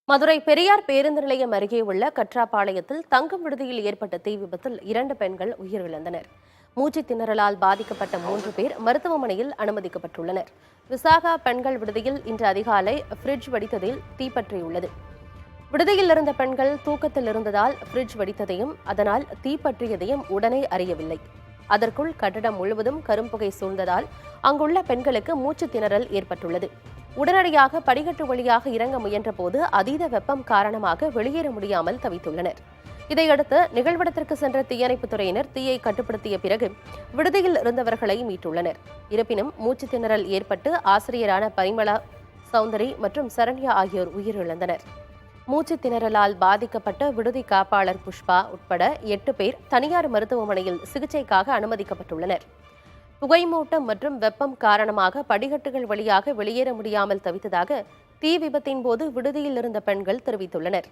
மதுரை பெரியார் பேருந்து நிலையம் அருகே உள்ள கற்றாபாளையத்தில் தங்கும் விடுதியில் ஏற்பட்ட தீ விபத்தில் 2 பெண்கள் உயிரிழந்தனர். மூச்சுத் திணறலால் பாதிக்கப்பட்ட 3 பேர் மருத்துவமனையில் அனுமதிக்கப்பட்டுள்ளனர். விசாகா பெண்கள் விடுதியில் இன்று அதிகாலை ஃப்ரிட்ஜ் வெடித்ததில் தீப்பற்றியுள்ளது. விடுதியில் இருந்த பெண்கள் தூக்கத்தில் இருந்ததால் ஃப்ரிட்ஜ் வெடித்ததையும் அதனால் தீப்பற்றியதையும் உடனே அறியவில்லை. அதற்குள் கட்டடம் முழுவதும் கரும்புகை சூழ்ந்ததால் அங்குள்ள பெண்களுக்கு மூச்சுத் திணறல் ஏற்பட்டுள்ளது. உடனடியாக படிக்கட்டு வழியாக இறங்க முயன்றபோது அதீத வெப்பம் காரணமாக வெளியேற முடியாமல் தவித்துள்ளனர். இதையடுத்து நிகழ்விடத்திற்கு சென்ற தீயணைப்புத் துறையினர் தீயை கட்டுப்படுத்திய பிறகு விடுதியில் இருந்தவர்களை மீட்டுள்ளனர். இருப்பினும் மூச்சுத் திணறல் ஏற்பட்டு ஆசிரியரான பரிமளா சௌந்தரி மற்றும் சரண்யா ஆகியோர் உயிரிழந்தனர். மூச்சுத் திணறலால் பாதிக்கப்பட்ட விடுதி காப்பாளர் புஷ்பா உட்பட 8 பேர் தனியார் மருத்துவமனையில் சிகிச்சைக்காக அனுமதிக்கப்பட்டுள்ளனர். புகைமூட்டம் மற்றும் வெப்பம் காரணமாக படிக்கட்டுகள் வழியாக வெளியேற முடியாமல் தவித்ததாக தீ விபத்தின் போது விடுதியில் இருந்த பெண்கள் தெரிவித்துள்ளனர்.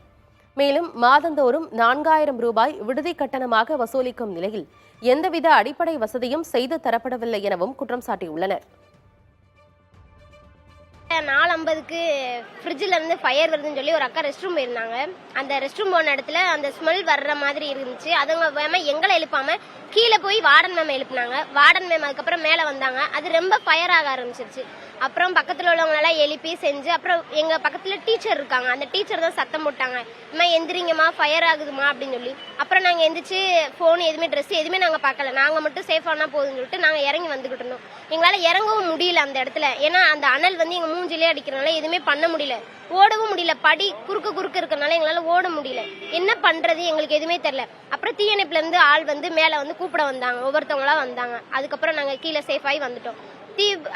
மேலும் மாதந்தோறும் 4000 ரூபாய் விடுதி கட்டணமாக வசூலிக்கும் நிலையில் எந்தவித அடிப்படை வசதியும் செய்து தரப்படவில்லை எனவும் குற்றம் சாட்டியுள்ளனர். 4:50க்கு ஃப்ரிட்ஜில் இருந்து ஃபயர் வருதுன்னு சொல்லி ஒரு அக்கா ரெஸ்ட் ரூம் போயிருந்தாங்க. அந்த ரெஸ்ட் ரூம் போன இடத்துல அந்த ஸ்மெல் வர்ற மாதிரி இருந்துச்சு. அதுங்க வேமா எங்களை எழுப்பாம கீழே போய் வார்டன் மேம் எழுப்பினாங்க. வார்டன் மேம் அதுக்கப்புறம் மேலே வந்தாங்க. அது ரொம்ப ஃபயர் ஆக ஆரம்பிச்சிருச்சு. அப்புறம் பக்கத்தில் உள்ளவங்களெல்லாம் எழுப்பி செஞ்சு அப்புறம் எங்கள் பக்கத்தில் டீச்சர் இருக்காங்க. அந்த டீச்சர் தான் சத்தம் போட்டாங்க, இம்மா எந்திரிங்கம்மா ஃபயர் ஆகுதுமா அப்படின்னு சொல்லி. அப்புறம் நாங்கள் எந்திரிச்சு ஃபோன் எதுவுமே ட்ரெஸ் எதுவுமே நாங்கள் பார்க்கல. நாங்கள் மட்டும் சேஃபானா போதுன்னு சொல்லிட்டு நாங்கள் இறங்கி வந்துக்கிட்டு இருந்தோம். எங்களால் இறங்கவும் முடியல அந்த இடத்துல. ஏன்னா அந்த அனல் வந்து எங்கள் மூஞ்சிலே அடிக்கிறனால எதுவுமே பண்ண முடியல, ஓடவும் முடியல. படி குறுக்க இருக்கறனால எங்களால் ஓட முடியல. என்ன பண்றது எங்களுக்கு எதுவுமே தெரியல. அப்புறம் தீயணைப்புல இருந்து ஆள் வந்து மேலே வந்து கூப்பிட வந்தாங்க, ஒவ்வொருத்தவங்களா வந்தாங்க. அதுக்கப்புறம் நாங்கள் கீழே சேஃபாகி வந்துட்டோம்.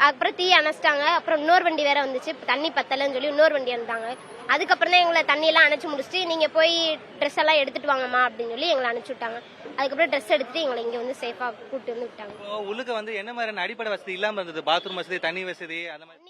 அப்புறம் தீ அணைச்சிட்டாங்க. அப்புறம் இன்னொரு வண்டி வேற வந்துச்சு, தண்ணி பத்தலன்னு சொல்லி இன்னொரு வண்டி வந்தாங்க. அதுக்கப்புறம் தான் எங்களை தண்ணியெல்லாம் அணைச்சு முடிச்சுட்டு நீங்க போய் ட்ரெஸ் எல்லாம் எடுத்துட்டு வாங்கம்மா அப்படின்னு சொல்லி எங்களை அனுப்பிச்சு விட்டாங்க. அதுக்கப்புறம் ட்ரெஸ் எடுத்துட்டு எங்களை இங்க வந்து சேஃபா கூப்பிட்டு வந்து விட்டாங்க. உள்ளுக்கு வந்து என்ன மாதிரியான அடிப்படை வசதி இல்லாம இருந்தது? பாத்ரூம் வசதி, தண்ணி வசதி, அந்த மாதிரி